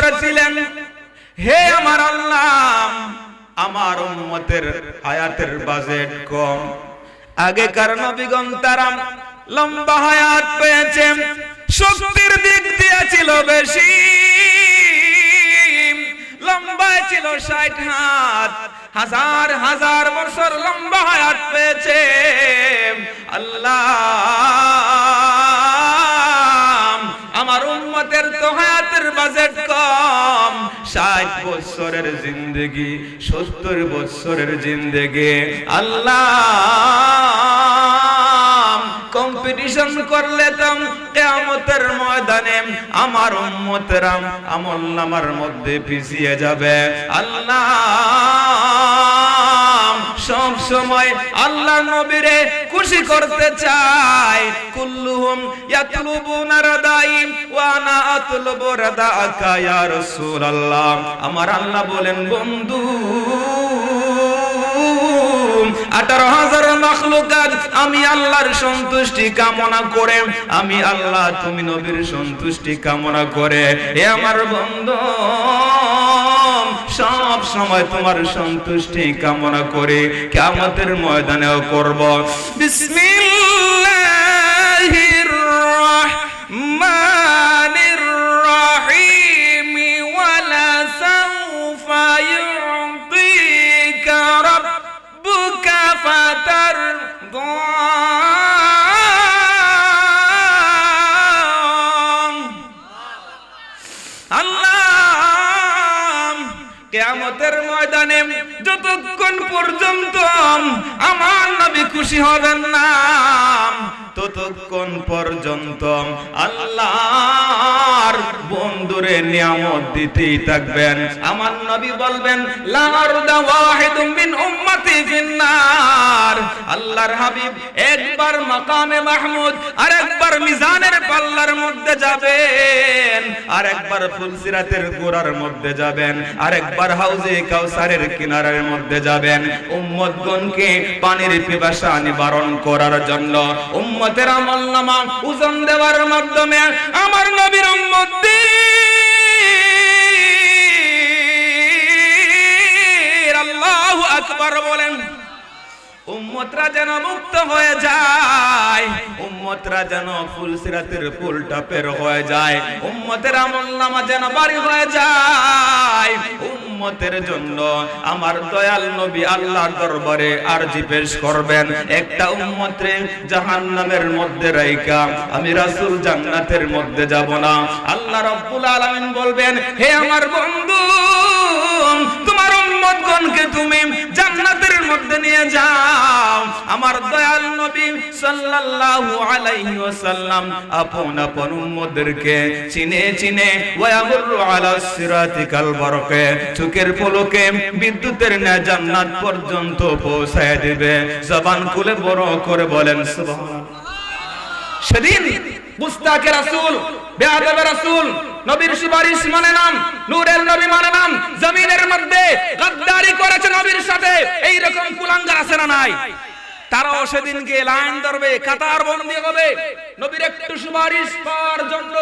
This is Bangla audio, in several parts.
করেছিলেন, হে আমার আল্লাহ, আমার উম্মতের হায়াতের বাজেট কম। আগেকার নবীগণ তারা লম্বা হায়াত পেয়েছেন, শক্তির দিক দিয়ে ছিল বেশি, লম্বায় ছিল 60 হাত, হাজার হাজার বছর লম্বা হায়াত পেয়েছে। আল্লাহ, আমার উম্মতের তো হায়াতের বাজেট কম, 60 বছরের জিন্দেগি, 70 বছরের জিন্দেগি। আল্লাহ, কম্পিটিশন করলে তো কিয়ামতের ময়দানে আমার উম্মতেরা আমলনামার মধ্যে পিছিয়ে যাবে। আল্লাহ, সব সময় আল্লাহ নবীরে খুশি করতে চায়। কুল্লুহুম ইয়াতলুবুনা রাদাই ওয়া আনা আতলুবু রাদাকা ইয়া রাসূলুল্লাহ। আমার আল্লাহ বলেন, বন্ধু, 18,000 মাখলুকাত আমি আল্লাহর সন্তুষ্টি কামনা করে, আমি আল্লাহ তুমি নবীর সন্তুষ্টি কামনা করে, হে আমার বন্ধু, সব সময় তোমার সন্তুষ্টি কামনা করে কিয়ামতের ময়দানেও করব। বিসমিল্লাহির রাহমানির রাহিম ওয়ালা সাউফা ইউতিকা রাব্বুকা ফাতারদা। কিয়ামতের ময়দানে যতক্ষণ পর্যন্ত আমার নবী খুশি হবেন না, ততক্ষণ পর্যন্ত আল্লাহর বন্ধুরে নিয়ামত দিতেই থাকবেন। আমার নবী বলবেন, লা আরদা ওয়াহিদুম মিন উম্মতি ফিন্নার। আল্লাহর হাবিব একবার মাকামে মাহমুদ, আর একবার মিজানের পাল্লার মধ্যে যাবেন, আর একবার ফুলসিরাতের গোড়ার মধ্যে যাবেন, আর একবার হাউজে কাউসারের কিনারার মধ্যে যাবেন, উম্মতগণকে পানির পিপাসা নিবারণ করার জন্য। উম্মতের আমলনামা ওজন দেওয়ার মাধ্যমে আমার নবীর উম্মতদের আল্লাহু আকবার বলেন, উম্মতরা যেন মুক্ত হয়ে যায়, উম্মতরা যেন ফুলসিরাতের পুলটা পের হয়ে যায়, উম্মতের আমলনামা যেন বাড়ি হয়ে যায়। উম্মতের জন্য আমার দয়াল নবী আল্লাহর দরবারে আরজি পেশ করবেন, একটা উম্মতরে জাহান্নামের মধ্যে রাইখা আমি রাসূল জান্নাতের মধ্যে যাব না। আল্লাহ রাব্বুল আলামিন বলবেন, হে আমার বন্ধু, তোমার উম্মতগণকে তুমি জান্নাতের মধ্যে নিয়ে যাও। আমার দয়াল নবী সাল্লাল্লাহু আলাইহি ওয়াসাল্লাম আপন আপন উম্মতদেরকে চিনে চিনে ওয়ায়ামুরু আলা সিরাতিকাল বারকে, চোখের পলকে বিদ্যুতের ন্যায় জান্নাত পর্যন্ত পৌঁছায় দিবে। জবান খুলে বড় করে বলেন সুবহানাল্লাহ। সেদিন মুস্তাকে রাসূল, বেয়াদবে রাসূল, নবীর সুপারিশ মানে নাম, নূরের নবী মানে নাম, জমিনের মধ্যে গাদ্দারি করেছে নবীর সাথে, এই রকম কুলাঙ্গার আছে না নাই? তারাও সেদিনকে লাইন ধরবে, কাতার বন্দী হবে নবীর একটু সুপারিশ পাওয়ার জন্য।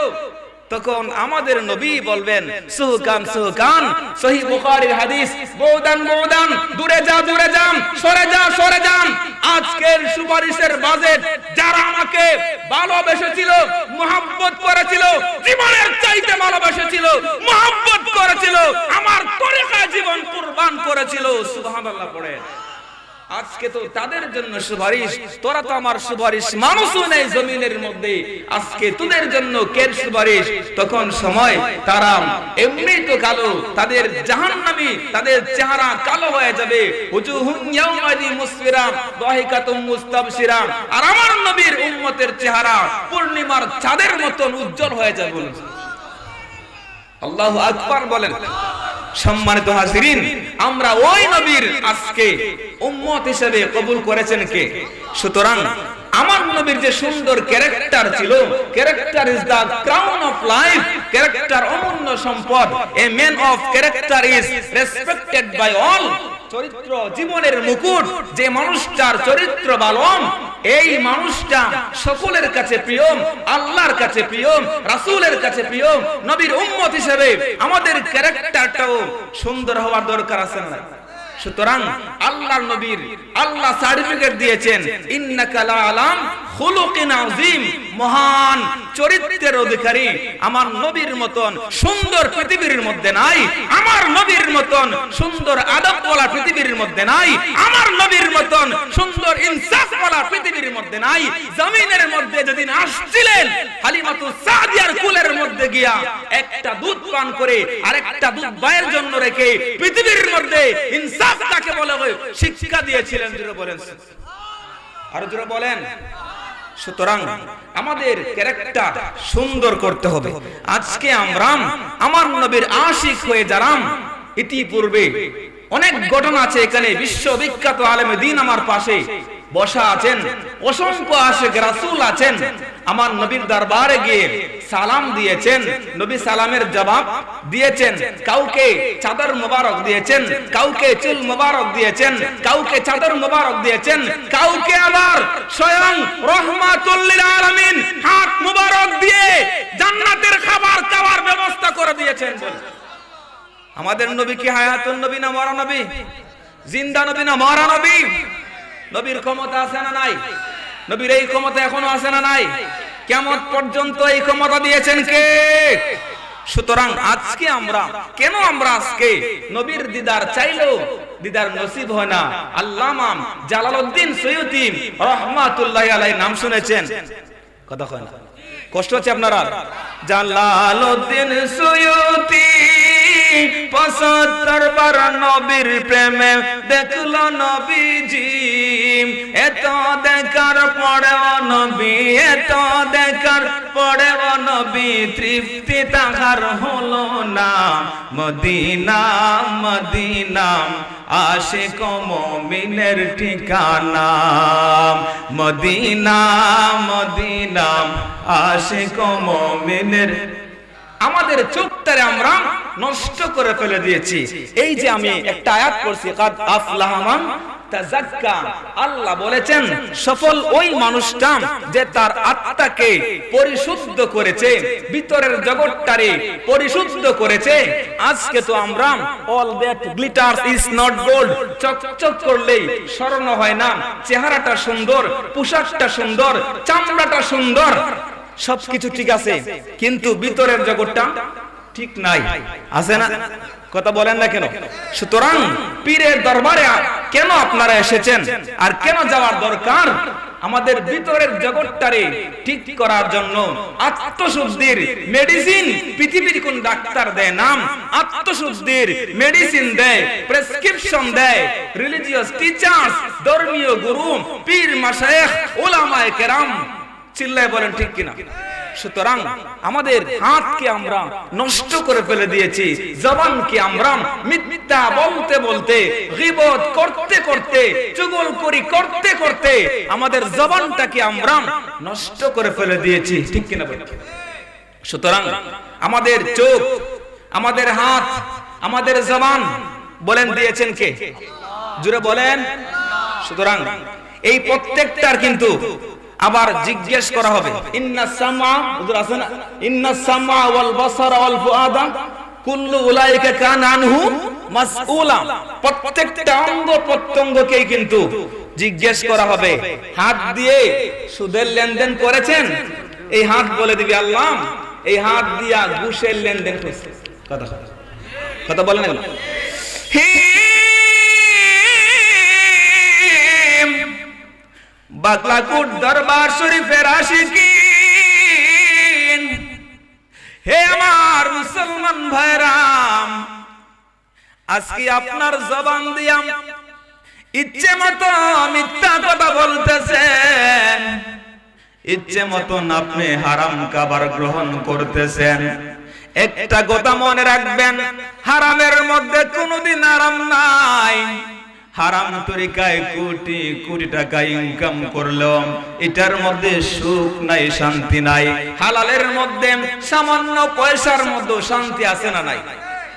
তখন আমাদের নবী বলবেন, সুহকান সুহকান, সহিহ বুখারীর হাদিস, বউদান বউদান, দূরে যা দূরে যান, সরে যা সরে যান। আজকের সুপারিশের বাজেট যারা আমাকে ভালোবেসেছিল, মুহাব্বত করেছিল, জীবনের চাইতে ভালোবেসেছিল, মুহাব্বত করেছিল, আমার তরিকায় জীবন কুরবান করেছিল, সুবহানাল্লাহ পড়ে, আজকে তো তাদের জন্য সুপারিশ। তোরা তো আমার সুপারিশ মানুষও নেই জমিনের মধ্যে, আজকে তোদের জন্য কের সুপারিশ? তখন সময় তারা এমনি তো কালো, তাদের জাহান্নামী, তাদের চেহারা কালো হয়ে যাবে। উজুহুন ইয়াউমাইদি মুসফিরা দাহিকাতুম মুস্তাবশিরা। আর আমার নবীর উম্মতের চেহারা পূর্ণিমার চাঁদের মতন উজ্জ্বল হয়ে যাবে। আল্লাহু আকবার বলেন। সম্মানিত হাজিরিন, আমরা ওই নবীর আজকে উম্মত হিসেবে কবুল করেছেন কে? সুতরাং আমার নবীর যে সুন্দর ক্যারেক্টার ছিল, character is the crown of life, character অমূল্য সম্পদ। A man of character is respected by all. চরিত্র জীবনের মুকুট, যে মানুষটার চরিত্র ভালো এই মানুষটা সকলের কাছে প্রিয়, আল্লাহর কাছে প্রিয়, রাসূলের কাছে প্রিয়। নবীর উম্মত হিসেবে আমাদের ক্যারেক্টারটাও সুন্দর হওয়ার দরকার আছে না? সুতরাং আল্লাহর নবীর আল্লাহ সার্টিফিকেট দিয়েছেন, ইন্নাকা লা আলাম খুলুকিন আযীম, মহান চরিত্রের অধিকারী। আমার নবীর মতন সুন্দর পৃথিবীর মধ্যে নাই, আমার নবীর মতন সুন্দর আদবওয়ালা পৃথিবীর মধ্যে নাই, আমার নবীর মতন সুন্দর ইনসাফওয়ালা পৃথিবীর মধ্যে নাই। জমিনের মধ্যে যেদিন আসছিলেন হালিমাতু সাদিয়ার কুলের মধ্যে গিয়া একটা দুধ পান করে আরেকটা দুধ ভাইয়ের জন্য রেখে পৃথিবীর মধ্যে ইনসাফ কাকে বলে শিক্ষা দিয়েছিলেন। জোরে বলেন, আর জোরে বলেন। সুতরাং আমাদের ক্যারেক্টার সুন্দর করতে হবে। আজকে আমরা আমার নবীর আশিক হয়ে যারাম, ইতিপূর্বে অনেক ঘটনা আছে এখানে। বিশ্ববিখ্যাত আলেমে দ্বীন আমার পাশে বসা আছেন, অসংখ্য আশিক রাসূল আছেন। আমার নবীর দরবারে গিয়ে সালাম দিয়েছেন, নবী সালামের জবাব দিয়েছেন। কাউকে চাদর মোবারক দিয়েছেন, কাউকে চুল মোবারক দিয়েছেন, কাউকে চাদর মোবারক দিয়েছেন, কাউকে আবার স্বয়ং রহমাতুল লিল আলামিন হাত মোবারক দিয়ে জান্নাতের খাবার খাওয়ার ব্যবস্থা করে দিয়েছেন। আমাদের নবী কি হায়াতুন নবী না মরা নবী? জিন্দা নবী না মরা নবী? নবীর ক্ষমতা আছে না নাই? নবীর এই ক্ষমতা এখনো আছে না নাই? কিয়ামত পর্যন্ত এই ক্ষমতা দিয়েছেন কে? সুতরাং আজকে আমরা কেন আজকে নবীর দিদার চাইলেও দিদার নসিব হয় না? আল্লামা জালালউদ্দিন সৈয়দী রাহমাতুল্লাহি আলাইহি নাম শুনেছেন? কথা কয় না? কষ্ট হচ্ছে আপনারা? জালালউদ্দিন সৈয়দী ৭৫ বার নবীর প্রেমে দেখলো নবীজি, এত দেখার পরেও নবী, এত দেখার পরেও নবী তৃপ্তি তাহার হলো না। মদিনা মদিনা আশিক মুমিনের ঠিকানা, মদিনা মদিনা আশিক মুমিনের। আমাদের চোখটারে আমরা নষ্ট করে ফেলে দিয়েছি। এই যে আমি একটা আয়াত পড়ছি, কাদ আফলাহা মান তাযাক্কা, আল্লাহ বলেছেন সফল ওই মানুষটা যে তার আত্মাকে পরিশুদ্ধ করেছে, ভিতরের জগৎটারে পরিশুদ্ধ করেছে। আজকে তো আমরা all that glitters is not gold, চকচক করলেই স্বর্ণ হয় না। চেহারাটা সুন্দর, পোশাকটা সুন্দর, চামড়াটা সুন্দর, সবকিছু ঠিক আছে, কিন্তু ভিতরের জগৎটা ঠিক নাই, আছে না? কথা বলেন না কেন? সুতরাং পীরের দরবারে কেন আপনারা এসেছেন আর কেন যাওয়ার দরকার? আমাদের ভিতরের জগৎটারে ঠিক করার জন্য আত্মশুদ্ধির মেডিসিন পৃথিবীর কোন ডাক্তার দেয় নাম? আত্মশুদ্ধির মেডিসিন দেয়, প্রেসক্রিপশন দেয় রিলিজিয়াস টিচার্স, ধর্মীয় গুরু, পীর মাশায়েখ, উলামায়ে কেরাম। চিল্লায় বলেন ঠিক কিনা? সুতরাং আমাদের হাতকে আমরা নষ্ট করে ফেলে দিয়েছি, জবানকে আমরা মিথ্যা বলতে বলতে, গীবত করতে করতে, চুগলখড়ি করতে করতে আমাদের জবানটাকে আমরা নষ্ট করে ফেলে দিয়েছি, ঠিক কিনা বলেন? সুতরাং আমাদের চোখ, আমাদের হাত, আমাদের জবান বলেন দিয়েছেন কে? জোরে বলেন। সুতরাং এই প্রত্যেকটার কিন্তু আবার জিজ্ঞেস করা হবে, ইন্নাস সামআ, হুজুর আছে না, ইন্নাস সামআ ওয়াল বাসারা ওয়াল ফুআদা কুল্লু উলাইকা কানা আনহু মাসউলা। প্রত্যেকটা অঙ্গ প্রত্যঙ্গকেই কিন্তু জিজ্ঞেস করা হবে। হাত দিয়ে সুদের লেনদেন করেছেন, এই হাত বলে দিবি আল্লাহ এই হাত দিয়া ঘুষের লেনদেন করেছে। কথা বলেন না? বাগলাকোট দরবার শরীফের আশিকিন, হে আমার মুসলমান ভাইরাম, আজকে আপনার জবান দিয়া ইচ্ছে মতো মিথ্যা কথা বলতেছেন, ইচ্ছে মতন আপনি হারাম খাবার গ্রহণ করতেছেন। একটা কথা মনে রাখবেন, হারামের মধ্যে কোনোদিন আরাম নাই। হারাম তরিকায় কোটি কোটি টাকা ইনকাম করলেও এটার মধ্যে সুখ নাই, শান্তি নাই। হালালের মধ্যে সামান্য পয়সার মধ্যে শান্তি আছে না নাই?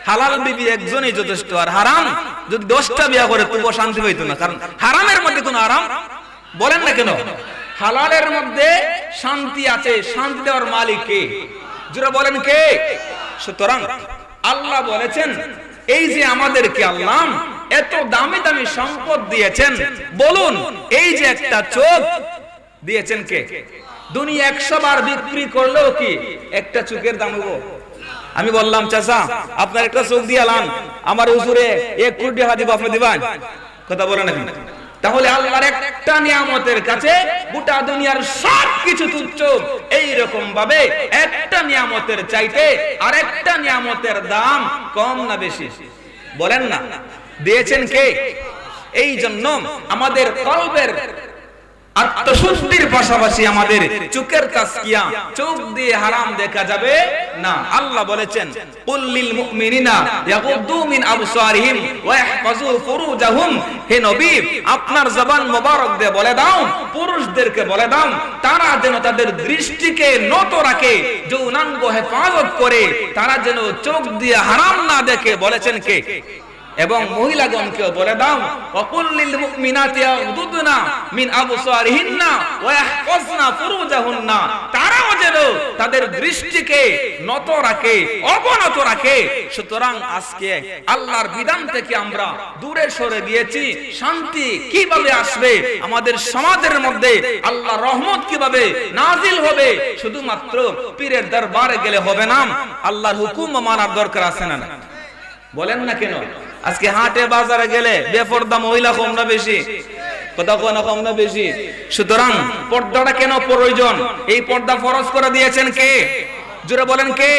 হালাল বিবি একজনই যথেষ্ট, আর হারাম যদি 10টা বিয়া করে তবুও শান্তি হইতো না, কারণ হারামের মধ্যে কোনো আরাম বলেন না কেন? হালালের মধ্যে শান্তি আছে, শান্তি দেওয়ার মালিক কে? যারা বলেন কে? সুতরাং আল্লাহ বলেছেন এই যে আমাদেরকে আল্লাহ এত দামি দামি সম্পদ দিয়েছেন, বলুন এই যে একটা চোখ দিয়েছেন কে? দুনিয়া 100 বার বিক্রি করলেও কি একটা চোখের দাম হবো? আমি বললাম চাচা আপনার একটা চোখ দিয়ে আলান, আমার হুজুরে 1 কোটি টাকা দিব, আপনি দিবেন? কথা বলেন এখন। তাহলে আল্লাহর একটা নিয়ামতের কাছে গোটা দুনিয়ার সবকিছু তুচ্ছ। এই রকম ভাবে একটা নিয়ামতের চাইতে আরেকটা নিয়ামতের দাম কম না বেশি? বলেন না। দিয়েছেন কে? এই জন্য আমাদের কলবের আত্মশুদ্ধির পাশাপাশি আমাদের চোখের তাসকিয়া, চোখ দিয়ে হারাম দেখা যাবে না। আল্লাহ বলেছেন কুল লিল মুমিনিনা ইয়াগুদ্দু মিন আবসারিহিম ওয়া ইয়াহফাজু ফুরুজাহুম। হে নবী আপনার জবান মোবারক দিয়ে বলে দাও, পুরুষদেরকে বলে দাও তারা যেন তাদের দৃষ্টিকে নত রাখে, যৌনাঙ্গ হেফাজত করে, তারা যেন চোখ দিয়ে হারাম না দেখে। বলেছেন কে? এবং মহিলাগণকেও বলে দাও ওয়াকুল লিল মুমিনাতি ইয়াগুদুনা মিন আবসারিহিন্না ওয়া ইয়াহফাজনা ফুরুজাহুন্না, তারাও যেন তাদের দৃষ্টিকে নত রাখে, অবনত রাখে। সুতরাং আজকে আল্লাহর বিধান থেকে আমরা দূরে সরে গিয়েছি। শান্তি কিভাবে আসবে আমাদের সমাজের মধ্যে, আল্লাহর রহমত কিভাবে নাজিল হবে? শুধুমাত্র পীরের দরবারে গেলে হবে না, আল্লাহর হুকুম মানার দরকার আছে না? বলেন না কেন? আজকে হাটে বাজারে গেলে বেপরদা মহিলা কম না বেশি? কথা কোন কম না বেশি? সুতরাং পর্দাটা কেন প্রয়োজন? এই পর্দা ফরজ করে দিয়েছেন কে? জোরে বলেন কে?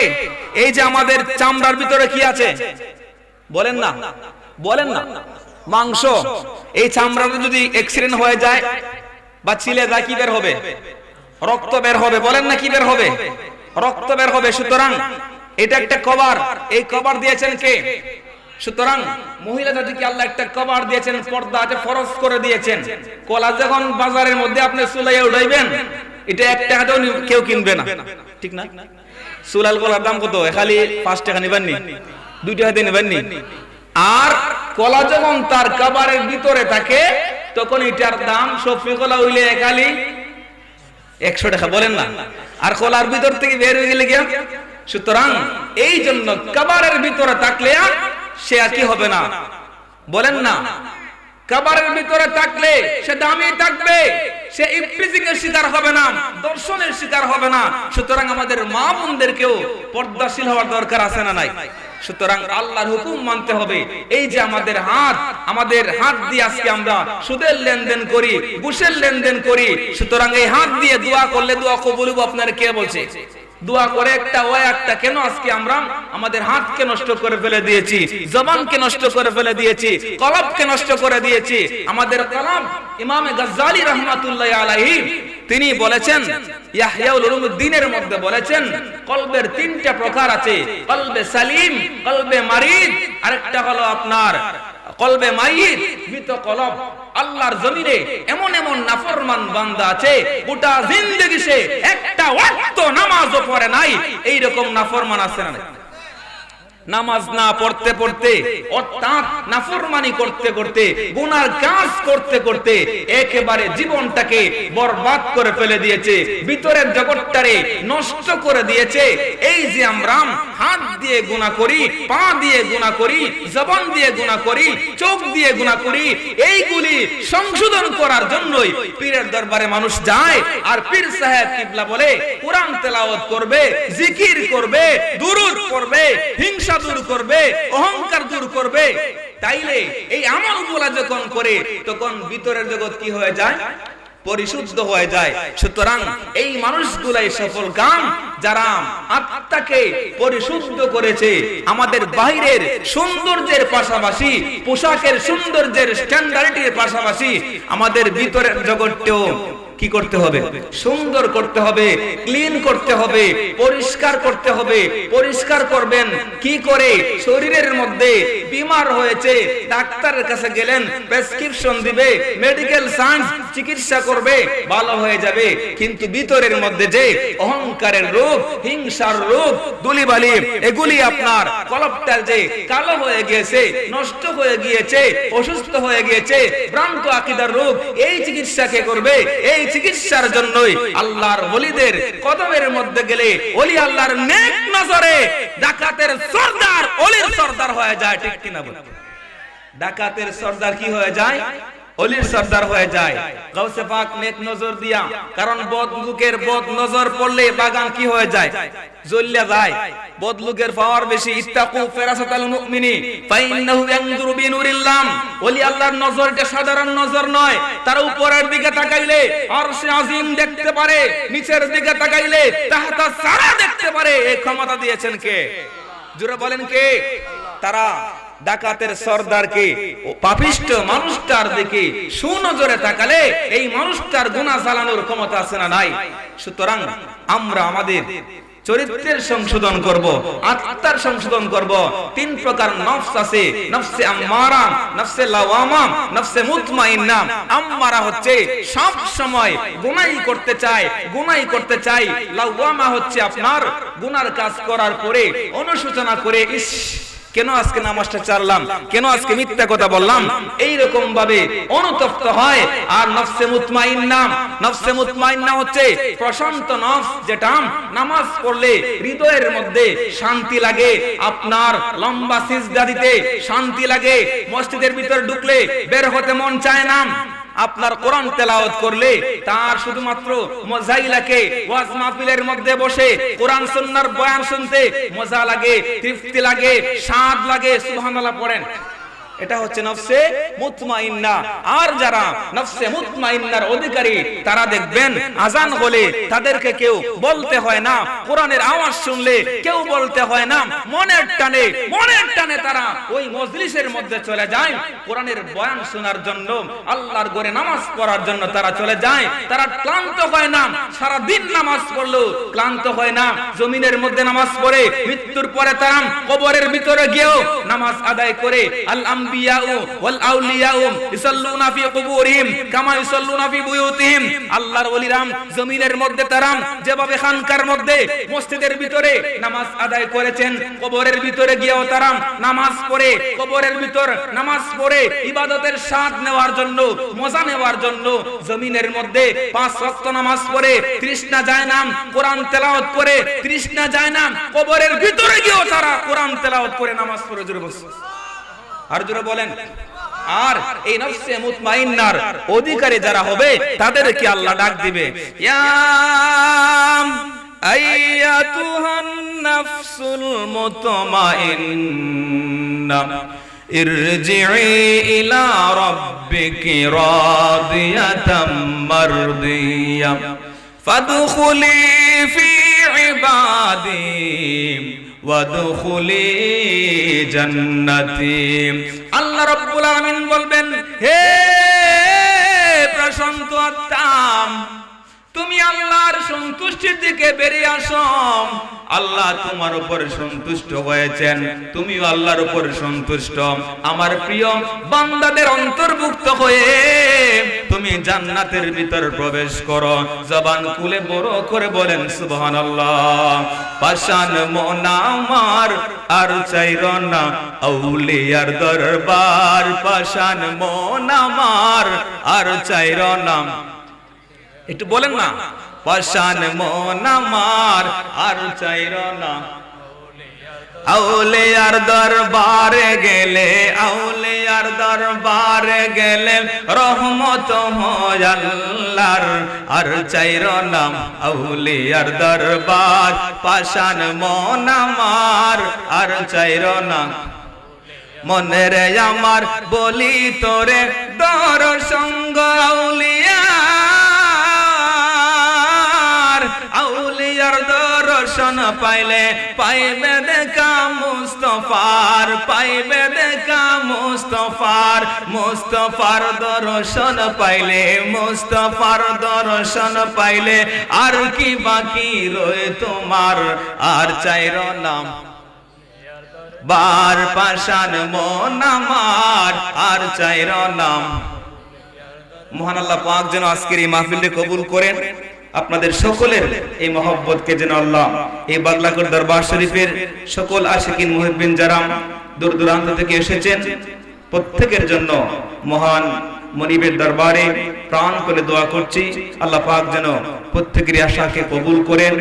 এই যে আমাদের চামড়ার ভিতরে কি আছে বলেন না, বলেন না, মাংস। এই চামড়াটা যদি অ্যাক্সিডেন্ট হয়ে যায় বা ছিলে যায় কি বের হবে? রক্ত বের হবে। বলেন না কি বের হবে? রক্ত বের হবে। সুতরাং এটা একটা কভার, এই কভার দিয়েছেন কে? সুতরাং মহিলা জাতিকে আল্লাহ একটা কভার দিয়েছেন, পর্দা আছে, ফরজ করে দিয়েছেন। কলা যখন বাজারের মধ্যে আপনি চুলাইয়া উঠাইবেন, এটা 1 টাকাতেও কেউ কিনবে না, ঠিক না? চুলাল কলার দাম কত? খালি 5 টাকা নিবেন নি, 2 টাকা দিয়ে নিবেন নি। আর কলা যখন তার কভারের ভিতরে থাকে তখন এটার দাম সফি কলা হইলে খালি 100 টাকা। বলেন না? আর কলার ভিতর থেকে বের হয়ে গেলে গিয়া। সুতরাং এই জন্য কভারের ভিতরে থাকলে সে আর কি হবে না? বলেন না। কভারের ভিতরে থাকলে সে দামি থাকবে, সে ইফটিজিং এর শিকার হবে না, দর্শনের শিকার হবে না। সুতরাং আমাদের মা বোনদেরকেও পর্দাশীল হওয়ার দরকার আছে না নাই? সুতরাং আল্লাহর হুকুম মানতে হবে। এই যে আমাদের হাত দিয়ে আজকে আমরা সুদের লেনদেন করি, ঘুষের লেনদেন করি। সুতরাং এই হাত দিয়ে দোয়া করলে দোয়া কবুল হবে। আপনারা কে বলছে দোয়া করে একটা ওই একটা? কেন আজকে আমরা আমাদের হাতকে নষ্ট করে ফেলে দিয়েছি, জবানকে নষ্ট করে ফেলে দিয়েছি, কলবকে নষ্ট করে দিয়েছি। আমাদের কলব ইমাম গাজ্জালি রাহমাতুল্লাহি আলাইহি তিনি বলেছেন, ইহইয়াউল উলুমুদ্দিনের মধ্যে বলেছেন কলবের 3টা প্রকার আছে, কলবে সালিম, কলবে মারিদ, আরেকটা হলো আপনার কলবে মাইয়িত, মৃত কলব। আল্লাহর জমিনে এমন এমন নাফরমান বান্দা আছে গোটা জিন্দেগি সে একটা ওয়াক্ত নামাজও পড়ে নাই, এই রকম নাফরমান আছে না? নামাজ না পড়তে পড়তে অর্থাৎ নাফরমানি করতে করতে গুনার কাজ করতে করতে একেবারে জীবনটাকে বরবাদ করে ফেলে দিয়েছে, ভিতরের জগৎটারে নষ্ট করে দিয়েছে। এই যে আমরা হাত দিয়ে গুনাহ করি, পা দিয়ে গুনাহ করি, জবান দিয়ে গুনাহ করি, চোখ দিয়ে গুনাহ করি, এইগুলি সংশোধন করার জন্যই পীরের দরবারে মানুষ যায়। আর পীর সাহেব কিবলা বলে কোরআন তেলাওয়াত করবে, জিকির করবে, দুরূদ পড়বে, হিংসা দূর করবে, অহংকার দূর করবে। তাইলে এই আমলগুলো যখন করে তখন ভিতরের জগৎ কি হয়ে যায়? পরিশুদ্ধ হয়ে যায়। সুতরাং এই মানুষগুলাই সফল কাম যারা আত্মাকে পরিশুদ্ধ করেছে। আমাদের বাহিরের সৌন্দর্যের পাশাপাশি, পোশাকের সৌন্দর্যের স্ট্যান্ডার্ডের পাশাপাশি আমাদের ভিতরের জগৎটাও কি করতে হবে? সুন্দর করতে হবে, ক্লিন করতে হবে, পরিষ্কার করতে হবে। পরিষ্কার করবেন কি করে? শরীরের মধ্যে বিমার হয়েছে, ডাক্তারের কাছে গেলেন, প্রেসক্রিপশন দিবে, মেডিকেল সায়েন্স চিকিৎসা করবে, ভালো হয়ে যাবে। কিন্তু ভিতরের মধ্যে যে অহংকারের রোগ, হিংসার রোগ, দুলিবালি, এগুলি আপনার কলবটা যে কালো হয়ে গিয়েছে, নষ্ট হয়ে গিয়েছে, অসুস্থ হয়ে গিয়েছে, ভ্রান্ত আকীদার রোগ, এই চিকিৎসা কে করবে? এই চিকিৎসার জন্যই আল্লাহর ওলিদের কদমের মধ্যে গেলে ওলি আল্লাহর নেক নজরে ডাকাতের সর্দার ওলির সর্দার হয়ে যায়, ঠিক কিনা বলেন? ডাকাতের সর্দার কি হয়ে যায়? ওলির সর্দার হয়ে যায়। গাউসে পাক নেক নজর দিয়া, কারণ বদলুকের বদ নজর পড়লে বাগান কি হয়ে যায়? জ্বলিয়া যায়। বদলুকের পাওয়ার বেশি। ইত্তাকু ফিরাসাতাল মুমিনি ফাইন্নাহু ইয়ানজুরু বিনুরিল্লাহ। ওলি আল্লাহর নজরটা সাধারণ নজর নয়, তার উপরের দিকে তাকাইলে আরশে আজিম দেখতে পারে, নিচের দিকে তাকাইলে তাহতা সারা দেখতে পারে। এই ক্ষমতা দিয়েছেন কে? জোরে বলেন কে? তারা ডাকাতের সর্দারকে পাপিষ্ট মানুষটার দিকে সুনজরে তাকালে এই মানুষটার গুনাহ চালানোর ক্ষমতা আছে না নাই? সুতরাং আমরা আমাদের চরিত্রের সংশোধন করব, আত্মার সংশোধন করব। তিন প্রকার নফস আছে, নফসে আম্মারা, নফসে লাওয়ামা, নফসে মুতমাইন্না। আম্মারা হচ্ছে সব সময় গুনাহ করতে চায়, গুনাহ করতে চাই। লাওয়ামা হচ্ছে আপনার গুনার কাজ করার পরে অনুশোচনা করে, ইস কেন আজকে নামাজটা ছাড়লাম, কেন আজকে মিথ্যা কথা বললাম, এই রকম ভাবে অনুতপ্ত হয়। আর নফসে মুতমাইন্না, নফসে মুতমাইন্না হচ্ছে প্রশান্ত নফস, যেটা নামাজ পড়লে হৃদয়ের মধ্যে শান্তি লাগে, আপনার লম্বা সিজদা দিতে শান্তি লাগে, মসজিদের ভিতর ঢুকলে বের হতে মন চায় না, আপনার কোরআন তেলাওয়াত করলে তার শুধুমাত্র মজাই লাগে, ওয়াজ মাহফিলের মধ্যে বসে কোরআন সুন্নাহর বয়ান শুনতে মজা লাগে, তৃপ্তি লাগে, স্বাদ লাগে। সুবহানাল্লাহ পড়েন। এটা হচ্ছে নফসে মুতমাইন্না। আর যারা নফসে মুতমাইন্নার অধিকারী তারা দেখবেন আজান হলে তাদেরকে কেউ বলতে হয় না, কোরআনের আওয়াজ শুনলে কেউ বলতে হয় না, মনের টানে তারা ওই মজলিসের মধ্যে চলে যায় কোরআনের বয়ান শোনার জন্য, আল্লাহর ঘরে নামাজ পড়ার জন্য তারা চলে যায়। তারা ক্লান্ত হয় না, সারা দিন নামাজ পড়লো ক্লান্ত হয় না। জমিনের মধ্যে নামাজ পড়ে, মৃত্যুর পরে তারা কবরের ভিতরে গিয়েও নামাজ আদায় করে। আল আম্বিয়াউ ওয়াল আউলিয়াউ ইসাল্লুনা ফি কুবুরিহিম কামা ইসাল্লুনা ফি বুয়ুতিহিম। আল্লাহর ওলিরাম জমিনের মধ্যে তারা যেভাবে খানকার মধ্যে মসজিদের ভিতরে নামাজ আদায় করেছেন, কবরের ভিতরে গিয়েও তারা নামাজ পড়ে, কবরের ভিতর নামাজ পড়ে ইবাদতের স্বাদ নেওয়ার জন্য, মজা নেওয়ার জন্য জমিনের মধ্যে 5 ওয়াক্ত নামাজ পড়ে তৃষ্ণা যায় না, কোরআন তেলাওয়াত করে তৃষ্ণা যায় না, কবরের ভিতরে গিয়েও তারা কোরআন তেলাওয়াত করে নামাজ পড়ে। জোরে বলুন, আর জোরে বলেন। আর এই নফসে মুতমাইন্নার অধিকারী যারা হবে তাদেরকে আল্লাহ ডাক দিবে, ইয়া আইয়াতুহান নাফসুল মুতমাইন্না ইরজিই ইলা রাব্বিকি রাদিয়াতাম মারদিয়া ফাদখুলি ফি ইবাদি ওয়াদখুলি জান্নাতি। আল্লাহ রাব্বুল আলামিন বলবেন, হে প্রশান্ত আত্মা, তুমি আল্লাহর সন্তুষ্টির দিকে বেরিয়ে আসো। আল্লাহ তোমার উপর সন্তুষ্ট হয়েছেন, তুমিও আল্লাহর উপর সন্তুষ্ট। আমার প্রিয় বান্দাদের অন্তর্ভুক্ত হয়ে তুমি জান্নাতের ভিতর প্রবেশ করো। জবান খুলে বড় করে বলেন সুবহানাল্লাহ। পাশান মন আমার আর চাইর না আউলিয়ার দরবার, পাশান মন আমার আর চাইর না। একটু বলেন না, পাশান মন আমার আর চাইর না আউলিয়ার দরবারে গেলে, আউলিয়ার দরবারে গেলে রহমত হয় আল্লাহর, আর চাইর না আউলিয়ার দরবার, পাশান মন আমার আর চাইর না। মনে রে আমার বলি তোরে দরসঙ্গ আউলিয়া, আউলিয়ার দর্শন পাইলে পাইবে দেখা মুস্তফার, পাইবে দেখা মুস্তফার, মুস্তফার দর্শন পাইলে, মুস্তফার দর্শন পাইলে আর কি বাকি রয়ে তোমার, আর চাইর নাম বার, পাশান মন আমার আর চাইর নাম। মহান আল্লাহ পাক যেন আজকের এই মাহফিলকে কবুল করেন। আপনাদের সকলের এই মহব্বতকে যেন আল্লাহ এই বাগলাকোট দরবার শরীফের সকল আশিকিন মুহিব্বিন যারা দূর দূরান্ত থেকে এসেছেন প্রত্যেকের জন্য মহান মনিবের দরবারে প্রাণ করে দোয়া করছি, আল্লাহ পাক যেন প্রত্যেকের আশাকে কবুল করেন।